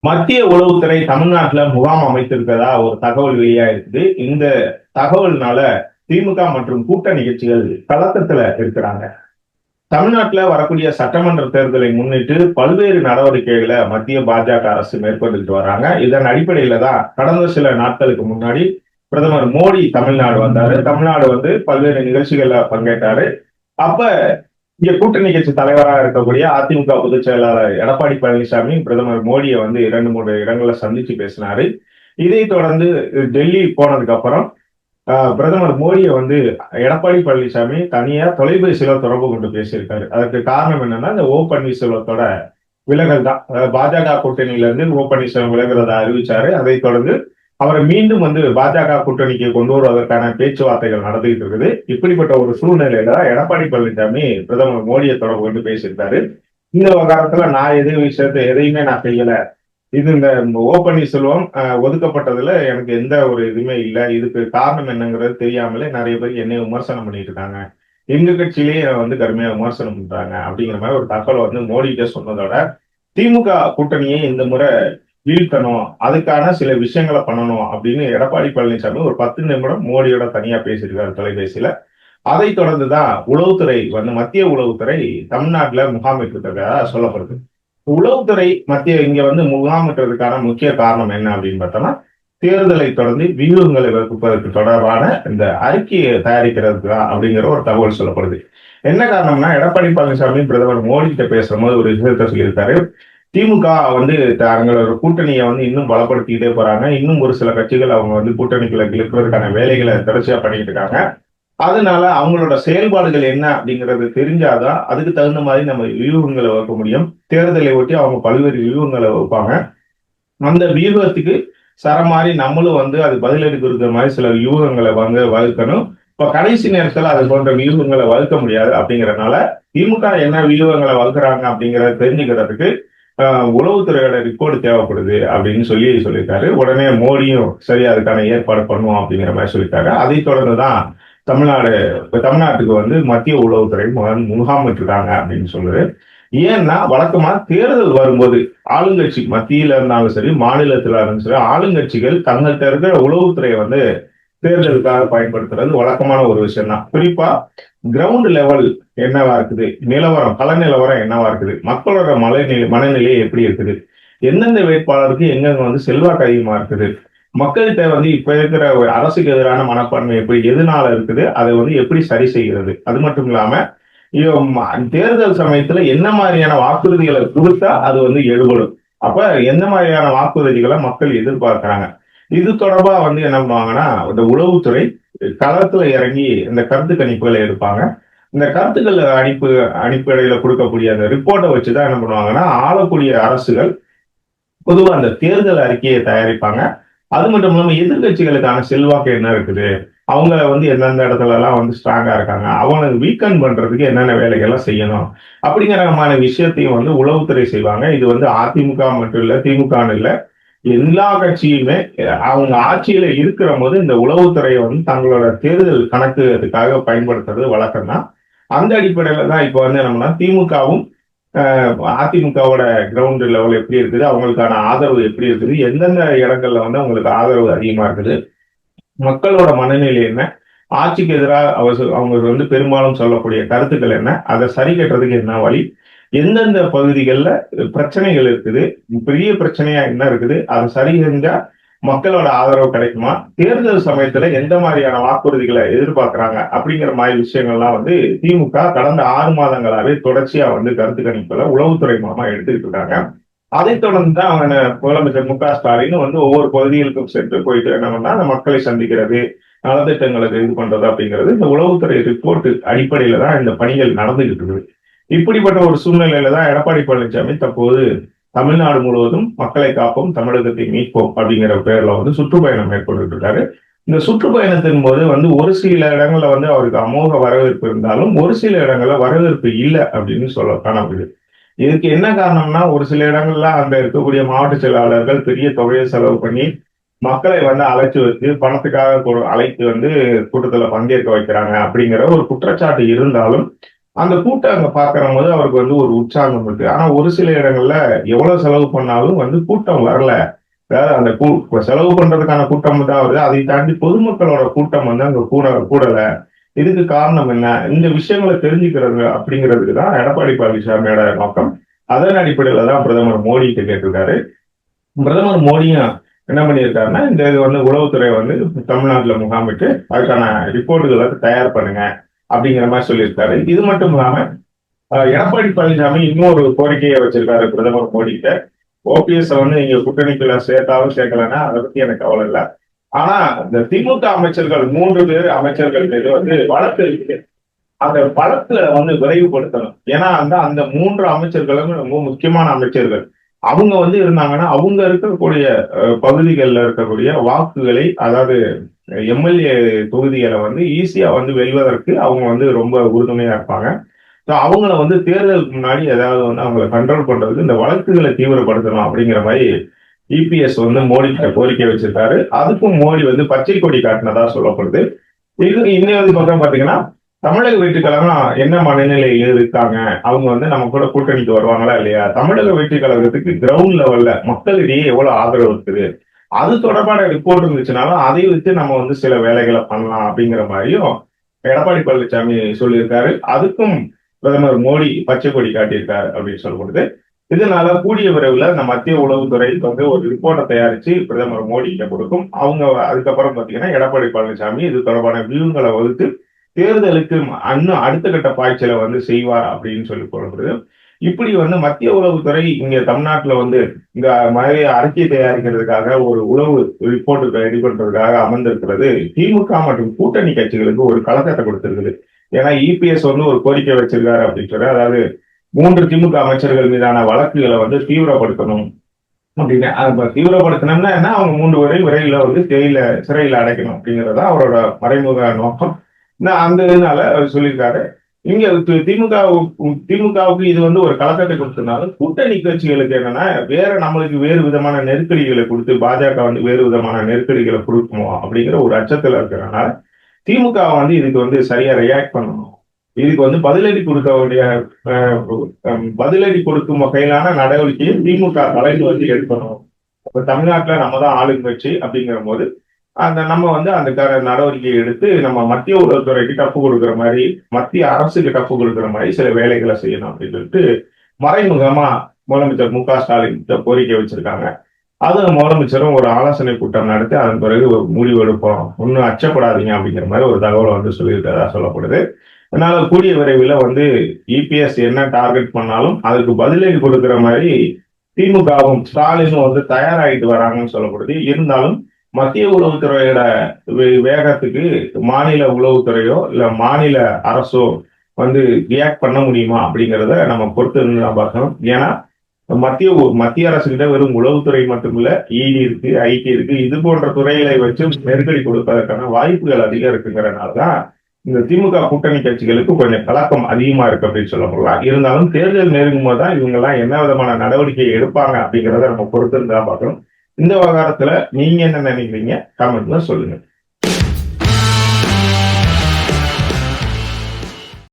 மத்திய உளவுத்துறை தமிழ்நாட்டுல முகாம் அமைத்திருக்கிறதா ஒரு தகவல் வெளியா இருக்குது. இந்த தகவல்னால திமுக மற்றும் கூட்டணி கட்சிகள் கலக்கத்துல இருக்கிறாங்க. தமிழ்நாட்டுல வரக்கூடிய சட்டமன்ற தேர்தலை முன்னிட்டு பல்வேறு நடவடிக்கைகளை மத்திய பாஜக அரசு மேற்கொண்டுட்டு வராங்க. இதன் அடிப்படையில தான் கடந்த சில நாட்களுக்கு முன்னாடி பிரதமர் மோடி தமிழ்நாடு வந்தாரு. தமிழ்நாடு வந்து பல்வேறு நிகழ்ச்சிகள்ல பங்கேற்றாரு. அப்ப இங்க கூட்டணி கட்சி தலைவராக இருக்கக்கூடிய அதிமுக பொதுச் செயலாளர் எடப்பாடி பழனிசாமி பிரதமர் மோடியை வந்து 2, 3 இடங்கள்ல சந்திச்சு பேசினாரு. இதை தொடர்ந்து டெல்லி போனதுக்கு அப்புறம் பிரதமர் மோடியை வந்து எடப்பாடி பழனிசாமி தனியா தொலைபேசியில தொடர்பு கொண்டு பேசியிருக்காரு. அதற்கு காரணம் என்னன்னா, இந்த ஓ பன்னீர்செல்வத்தோட விலகல் தான். பாஜக கூட்டணியில இருந்து ஓ பன்னீர்செல்வம் விலகிறத அறிவிச்சாரு. அதைத் தொடர்ந்து அவரை மீண்டும் வந்து பாஜக கூட்டணிக்கு கொண்டு வருவதற்கான பேச்சுவார்த்தைகள் நடந்துகிட்டு இருக்குது. இப்படிப்பட்ட ஒரு சூழ்நிலையில தான் எடப்பாடி பழனிசாமி பிரதமர் மோடியை தொடர்பு கொண்டு பேசியிருக்காரு. இந்த விவகாரத்துல நான் எதையுமே நான் செய்யல. இது இந்த ஓ பன்னீர்செல்வம் ஒதுக்கப்பட்டதுல எனக்கு எந்த ஒரு இதுவுமே இல்லை. இதுக்கு காரணம் என்னங்கிறது தெரியாமலே நிறைய பேர் என்னை விமர்சனம் பண்ணிட்டு இருக்காங்க. எங்க கட்சியிலேயே வந்து கடுமையா விமர்சனம் பண்றாங்க அப்படிங்கிற மாதிரி ஒரு தகவல் வந்து மோடி கிட்ட சொன்னதோட, திமுக கூட்டணியை இந்த முறை வீழ்த்தணும், அதுக்கான சில விஷயங்களை பண்ணணும் அப்படின்னு எடப்பாடி பழனிசாமி ஒரு 10 நிமிடம் மோடியோட தனியா பேசியிருக்காரு தொலைபேசியில. அதை தொடர்ந்துதான் உளவுத்துறை வந்து மத்திய உளவுத்துறை தமிழ்நாட்டுல முகாமிட்டிருக்கிறதா சொல்லப்படுது. உளவுத்துறை மத்திய இங்க வந்து முகாமிட்டதுக்கான முக்கிய காரணம் என்ன அப்படின்னு பார்த்தோம்னா, தேர்தலை தொடர்ந்து வியூகங்களை வகுப்பதற்கு தொடர்பான இந்த அறிக்கையை தயாரிக்கிறதுக்கு தான் அப்படிங்கிற ஒரு தகவல் சொல்லப்படுது. என்ன காரணம்னா, எடப்பாடி பழனிசாமி பிரதமர் மோடி கிட்ட பேசும்போது ஒரு விஷயத்த சொல்லியிருக்காரு. திமுக வந்து தங்களோட கூட்டணியை வந்து இன்னும் பலப்படுத்திக்கிட்டே போறாங்க. இன்னும் ஒரு சில கட்சிகள் அவங்க வந்து கூட்டணிக்குள்ள இழுக்கிறதுக்கான வேலைகளை தொடர்ச்சியா பண்ணிட்டு இருக்காங்க. அதனால அவங்களோட செயல்பாடுகள் என்ன அப்படிங்கிறது தெரிஞ்சாதான் அதுக்கு தகுந்த மாதிரி நம்ம வியூகங்களை வகுக்க முடியும். தேர்தலை ஒட்டி அவங்க பல்வேறு வியூகங்களை வகுப்பாங்க. அந்த வியூகத்துக்கு சரமாரி நம்மளும் வந்து அது பதிலடி கொடுக்கிற மாதிரி சில வியூகங்களை வந்து வகுக்கணும். இப்ப கடைசி நேரத்துல அது போன்ற வியூகங்களை வகுக்க முடியாது. அப்படிங்கறதுனால திமுக என்ன வியூகங்களை வகுக்கிறாங்க அப்படிங்கறத தெரிஞ்சுக்கிறதுக்கு உளவுத்துறையோட ரிப்போர்ட் தேவைப்படுது அப்படின்னு சொல்லியிருக்காரு. உடனே மோடியும் சரி அதுக்கான ஏற்பாடு பண்ணுவோம் அப்படிங்கிற மாதிரி சொல்லியிருக்காரு. அதை தொடர்ந்துதான் தமிழ்நாட்டுக்கு வந்து மத்திய உளவுத்துறை முகாமிட்டிருக்காங்க அப்படின்னு சொல்லுது. ஏன்னா வழக்கமா தேர்தல் வரும்போது ஆளுங்கட்சி மத்தியில இருந்தாலும் சரி மாநிலத்துல இருந்தாலும் சரி ஆளுங்கட்சிகள் தங்கள்கிட்ட இருக்கிற உளவுத்துறையை வந்து தேர்தலுக்காக பயன்படுத்துறது வழக்கமான ஒரு விஷயம் தான். குறிப்பா கிரவுண்ட் லெவல் என்னவா இருக்குது, நிலவரம் கள நிலவரம் என்னவா இருக்குது, மக்களோட மனநிலை எப்படி இருக்குது, எந்தெந்த வேட்பாளருக்கு எங்கெங்க வந்து செல்வாக்கு அதிகமா இருக்குது, மக்கள்கிட்ட வந்து இப்ப இருக்கிற அரசுக்கு எதிரான மனப்பான்மை எப்படி எதனால இருக்குது, அதை வந்து எப்படி சரி செய்கிறது. அது மட்டும் இல்லாம தேர்தல் சமயத்துல என்ன மாதிரியான வாக்குறுதிகளை கொடுத்தா அது வந்து எடுபடும். அப்ப எந்த மாதிரியான வாக்குறுதிகளை மக்கள் எதிர்பார்க்கிறாங்க. இது தொடர்பா வந்து என்ன பண்ணுவாங்கன்னா, இந்த உளவுத்துறை களத்துல இறங்கி இந்த கருத்து கணிப்புகளை எடுப்பாங்க. இந்த கருத்துக்கள் அடிப்படையில கொடுக்கக்கூடிய அந்த ரிப்போர்ட்டை வச்சுதான் என்ன பண்ணுவாங்கன்னா, ஆளக்கூடிய அரசுகள் பொதுவா அந்த தேர்தல் அறிக்கையை தயாரிப்பாங்க. அது மட்டும் இல்லாம எதிர்கட்சிகளுக்கான செல்வாக்கு என்ன இருக்குது, அவங்கள வந்து எந்தெந்த இடத்துல எல்லாம் வந்து ஸ்ட்ராங்கா இருக்காங்க, அவங்களுக்கு வீக்கன் பண்றதுக்கு என்னென்ன வேலைகள்லாம் செய்யணும் அப்படிங்கிற விஷயத்தையும் வந்து உளவுத்துறை செய்வாங்க. இது வந்து அதிமுக மட்டும் இல்ல, திமுகன்னு இல்ல, எல்லா கட்சியுமே அவங்க ஆட்சியில இருக்கிற போது இந்த உளவுத்துறையை வந்து தங்களோட தேர்தல் கணக்கு அதுக்காக பயன்படுத்துறது வழக்கம் தான். அந்த அடிப்படையில தான் இப்ப வந்து என்னன்னா திமுகவும் அதிமுகவோட கிரவுண்ட் லெவல் எப்படி இருக்குது, அவங்களுக்கான ஆதரவு எப்படி இருக்குது, எந்தெந்த இடங்கள்ல வந்து அவங்களுக்கு ஆதரவு அதிகமா இருக்குது, மக்களோட மனநிலை என்ன, ஆட்சிக்கு எதிராக அவங்க வந்து பெரும்பாலும் சொல்லக்கூடிய கருத்துக்கள் என்ன, அதை சரி கட்டுறதுக்கு என்ன வழி, எந்தெந்த பகுதிகளில் பிரச்சனைகள் இருக்குது, பெரிய பிரச்சனையா என்ன இருக்குது, அதை சரி செஞ்சா மக்களோட ஆதரவு கிடைக்குமா, தேர்தல் சமயத்துல எந்த மாதிரியான வாக்குறுதிகளை எதிர்பார்க்கிறாங்க அப்படிங்கிற மாதிரி விஷயங்கள்லாம் வந்து திமுக கடந்த 6 மாதங்களாவே தொடர்ச்சியா வந்து கருத்து கணிப்புல உளவுத்துறை மூலமா எடுத்துக்கிட்டு இருக்காங்க. அதைத் தொடர்ந்து தான் அவங்க முதலமைச்சர் மு.க.ஸ்டாலின் வந்து ஒவ்வொரு பகுதிகளுக்கும் சென்று போயிட்டு என்ன பண்ணா அந்த மக்களை சந்திக்கிறது, நலத்திட்டங்களுக்கு இது பண்றது அப்படிங்கிறது இந்த உளவுத்துறை ரிப்போர்ட் அடிப்படையில தான் இந்த பணிகள் நடந்துகிட்டு இருக்குது. இப்படிப்பட்ட ஒரு சூழ்நிலையில தான் எடப்பாடி பழனிசாமி தற்போது தமிழ்நாடு முழுவதும் மக்களை காப்போம் தமிழகத்தை மீட்போம் அப்படிங்கிற பேர்ல வந்து சுற்றுப்பயணம் மேற்கொண்டு இருக்காரு. இந்த சுற்றுப்பயணத்தின் போது வந்து ஒரு சில இடங்கள்ல வந்து அவருக்கு அமோக வரவேற்பு இருந்தாலும் ஒரு சில இடங்கள்ல வரவேற்பு இல்லை அப்படின்னு சொல்ல காணப்படுது. இதுக்கு என்ன காரணம்னா, ஒரு சில இடங்கள்ல அங்க இருக்கக்கூடிய மாவட்ட செயலாளர்கள் பெரிய தொகையை செலவு பண்ணி மக்களை வந்து அழைச்சு வச்சு பணத்துக்காக அழைத்து வந்து கூட்டத்துல பங்கேற்க வைக்கிறாங்க அப்படிங்கிற ஒரு குற்றச்சாட்டு இருந்தாலும் அந்த கூட்டம் அங்க பாக்குற போது அவருக்கு வந்து ஒரு உற்சாகம் இருக்கு. ஆனா ஒரு சில இடங்கள்ல எவ்வளவு செலவு பண்ணாலும் வந்து கூட்டம் வரல. அதாவது அந்த செலவு பண்றதுக்கான கூட்டம் தான் வருது. அதை தாண்டி பொதுமக்களோட கூட்டம் வந்து அங்க கூடல. இதுக்கு காரணம் என்ன? இந்த விஷயங்கள தெரிஞ்சுக்கிறது அப்படிங்கிறதுக்கு தான் எடப்பாடி பழனிசாமியோட நோக்கம். அதன் அடிப்படையில தான் பிரதமர் மோடி கிட்ட கேட்டிருக்காரு. பிரதமர் மோடியும் என்ன பண்ணியிருக்காருன்னா, இந்த இது வந்து உளவுத்துறை வந்து தமிழ்நாட்டுல முகாமிட்டு அதுக்கான ரிப்போர்ட்டுகளை தயார் பண்ணுங்க அப்படிங்கிற மாதிரி சொல்லியிருக்காரு. இது மட்டும் இல்லாம எடப்பாடி பழனிசாமி இன்னும் ஒரு கோரிக்கையை வச்சிருக்காரு பிரதமர் மோடி கிட்ட. ஓபிஎஸ் வந்து நீங்க கூட்டணிக்குள்ள சேர்த்தாலும் சேர்க்கலன்னா அதை பத்தி எனக்கு கவலை இல்லை. ஆனா இந்த திமுக அமைச்சர்கள் 3 பேர் அமைச்சர்கள் மீது வந்து வழக்கு இருக்கு. அந்த வழக்குல வந்து விரைவுபடுத்தணும். ஏன்னா அந்த அந்த 3 அமைச்சர்களும் ரொம்ப முக்கியமான அமைச்சர்கள். அவங்க வந்து இருந்தாங்கன்னா அவங்க இருக்கக்கூடிய பகுதிகளில் இருக்கக்கூடிய வாக்குகளை, அதாவது எம்எல்ஏ தொகுதிகளை வந்து ஈஸியா வந்து வெல்வதற்கு அவங்க வந்து ரொம்ப உறுதுணையா இருப்பாங்க. அவங்கள வந்து தேர்தலுக்கு முன்னாடி ஏதாவது வந்து அவங்களை கண்ட்ரோல் பண்றதுக்கு இந்த வழக்குகளை தீவிரப்படுத்தணும் அப்படிங்கிற மாதிரி இபிஎஸ் வந்து மோடி கிட்ட கோரிக்கை வச்சிருக்காரு. அதுக்கும் மோடி வந்து பச்சை கொடி காட்டினதா சொல்லப்படுது. இது இன்னொரு பக்கம் பாத்தீங்கன்னா, தமிழக வெற்றிக் கழகம் என்ன மனநிலையில் இருக்காங்க, அவங்க வந்து நம்ம கூட கூட்டணிக்கு வருவாங்களா இல்லையா, தமிழக வெற்றிக் கழகத்துக்கு கிரவுண்ட் லெவல்ல மக்களிடையே எவ்வளவு ஆதரவு இருக்குது, அது தொடர்பான ரிப்போர்ட் இருந்துச்சுனாலும் அதை வச்சு நம்ம வந்து சில வேலைகளை பண்ணலாம் அப்படிங்கிற மாதிரியும் எடப்பாடி பழனிசாமி சொல்லியிருக்காரு. அதுக்கும் பிரதமர் மோடி பச்சை கொடி காட்டியிருக்காரு அப்படின்னு சொல்லப்படுது. இதனால கூடிய விரைவில் இந்த மத்திய உளவுத்துறை வந்து ஒரு ரிப்போர்ட்டை தயாரிச்சு பிரதமர் மோடி கிட்ட கொடுக்கும். அவங்க அதுக்கப்புறம் பாத்தீங்கன்னா எடப்பாடி பழனிசாமி இது தொடர்பான வியூங்களை வகுத்து தேர்தலுக்கு இன்னும் அடுத்த கட்ட பாய்ச்சலை வந்து செய்வார் அப்படின்னு சொல்லி சொல்லப்படுது. இப்படி வந்து மத்திய உளவுத்துறை இங்க தமிழ்நாட்டுல வந்து இந்த மாதிரி அறிக்கை தயாரிக்கிறதுக்காக ஒரு உளவு ரிப்போர்ட் ரெடி பண்றதுக்காக அமர்ந்திருக்கிறது திமுக மற்றும் கூட்டணி கட்சிகளுக்கு ஒரு கலக்கத்தை கொடுத்திருக்குது. ஏன்னா இபிஎஸ் வந்து ஒரு கோரிக்கை வச்சிருக்காரு அப்படின்னு சொல்லி, அதாவது 3 திமுக அமைச்சர்கள் மீதான வழக்குகளை வந்து தீவிரப்படுத்தணும் அப்படின்னு. தீவிரப்படுத்தணும்னா என்ன, அவங்க 3 பேரையும் விரைவில் வந்து சிறையில அடைக்கணும் அப்படிங்கறதா அவரோட மறைமுக நோக்கம். அந்த இதனால அவர் சொல்லியிருக்காரு. இங்க திமுகவுக்கு இது வந்து ஒரு கலக்கத்தை கொடுத்ததுனால கூட்டணி கட்சிகளுக்கு என்னன்னா நம்மளுக்கு வேறு விதமான நெருக்கடிகளை கொடுத்து பாஜக வந்து வேறு விதமான நெருக்கடிகளை கொடுக்குமோ அப்படிங்கிற ஒரு அச்சத்துல இருக்கிறதுனால திமுக வந்து இதுக்கு வந்து சரியா ரியாக்ட் பண்ணணும். இதுக்கு வந்து பதிலடி கொடுக்கும் வகையிலான நடவடிக்கையை திமுக தலைமை வந்து எடுக்கணும். இப்ப தமிழ்நாட்டுல நம்ம தான் ஆளுங்கட்சி அப்படிங்கிற போது நம்ம வந்து அந்த நடவடிக்கையை எடுத்து நம்ம மத்திய உளவுத்துறைக்கு டப்பு கொடுக்குற மாதிரி, மத்திய அரசுக்கு டப்பு கொடுக்குற மாதிரி சில வேலைகளை செய்யணும் அப்படின்னு சொல்லிட்டு மறைமுகமா முதலமைச்சர் மு.க.ஸ்டாலின் கோரிக்கை வச்சிருக்காங்க. அது முதலமைச்சரும் ஒரு ஆலோசனை கூட்டம் நடத்தி அதன் பிறகு ஒரு முடிவு எடுப்போம், ஒன்னும் அச்சப்படாதீங்க அப்படிங்கிற மாதிரி ஒரு தகவலை வந்து சொல்லியிருக்கிறதா சொல்லப்படுது. அதனால கூடிய விரைவில் வந்து இபிஎஸ் என்ன டார்கெட் பண்ணாலும் அதுக்கு பதிலடி கொடுக்குற மாதிரி திமுகவும் ஸ்டாலினும் வந்து தயாராகிட்டு வராங்கன்னு சொல்லப்படுது. இருந்தாலும் மத்திய உளவுத்துறையோட வேகத்துக்கு மாநில உளவுத்துறையோ இல்ல மாநில அரசோ வந்து ரியாக்ட் பண்ண முடியுமா அப்படிங்கிறத நம்ம பொறுத்து இருந்து தான் பார்க்கணும். ஏன்னா மத்திய அரசு கிட்ட வெறும் உளவுத்துறை மட்டும் இல்ல, இடி இருக்கு, ஐடி இருக்கு, இது போன்ற துறைகளை வச்சு நெருக்கடி கொடுப்பதற்கான வாய்ப்புகள் அதிகம் இருக்குங்கிறனாலதான் இந்த திமுக கூட்டணி கட்சிகளுக்கு கொஞ்சம் கலக்கம் அதிகமா இருக்கு அப்படின்னு சொல்ல முடியலாம். இருந்தாலும் தேர்தல் நெருங்கும் போதுதான் இவங்க எல்லாம் என்ன விதமான நடவடிக்கை எடுப்பாங்க அப்படிங்கிறத நம்ம பொறுத்து தான் பார்க்கணும். இந்த விவகாரத்துல நீங்க என்ன நினைக்கிறீங்க? கமெண்ட்ல சொல்லுங்க.